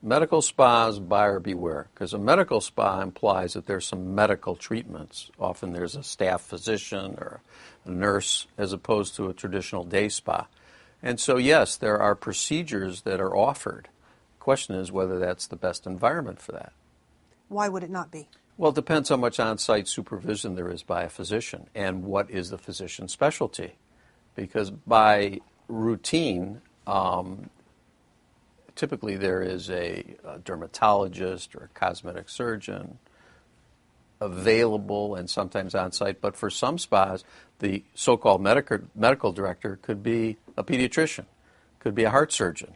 medical spas, buyer beware, because a medical spa implies that there's some medical treatments. Often there's a staff physician or a nurse as opposed to a traditional day spa. And so, yes, there are procedures that are offered. The question is whether that's the best environment for that. Why would it not be? Well, it depends how much on-site supervision there is by a physician and what is the physician's specialty. Because by routine, typically there is a dermatologist or a cosmetic surgeon available and sometimes on-site. But for some spas, the so-called medical director could be a pediatrician, could be a heart surgeon,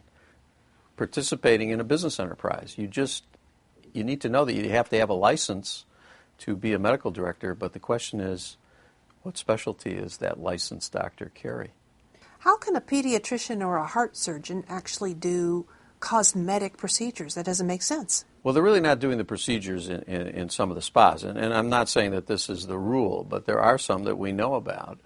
participating in a business enterprise. You need to know that you have to have a license to be a medical director, but the question is, what specialty is that licensed doctor carry? How can a pediatrician or a heart surgeon actually do cosmetic procedures? That doesn't make sense. Well, they're really not doing the procedures in some of the spas, and I'm not saying that this is the rule, but there are some that we know about.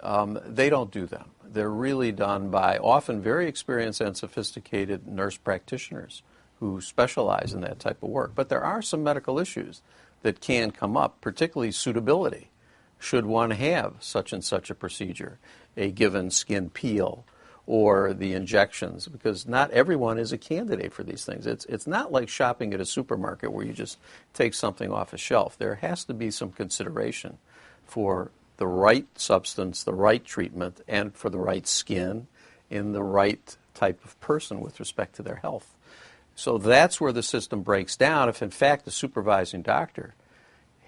They don't do them. They're really done by often very experienced and sophisticated nurse practitioners who specialize in that type of work. But there are some medical issues that can come up, particularly suitability. Should one have such and such a procedure, a given skin peel, or the injections? Because not everyone is a candidate for these things. It's not like shopping at a supermarket where you just take something off a shelf. There has to be some consideration for the right substance, the right treatment, and for the right skin in the right type of person with respect to their health. So that's where the system breaks down if, in fact, the supervising doctor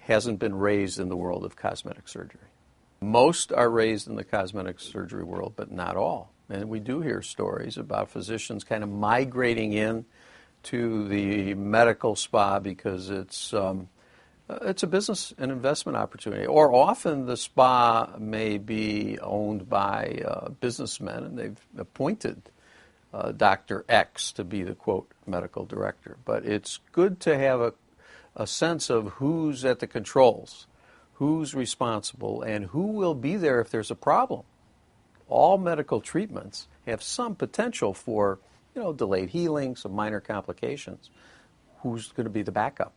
hasn't been raised in the world of cosmetic surgery. Most are raised in the cosmetic surgery world, but not all. And we do hear stories about physicians kind of migrating in to the medical spa because it's a business and investment opportunity. Or often the spa may be owned by businessmen, and they've appointed Dr. X to be the, quote, medical director. But it's good to have a sense of who's at the controls, who's responsible, and who will be there if there's a problem. All medical treatments have some potential for, delayed healing, some minor complications. Who's going to be the backup?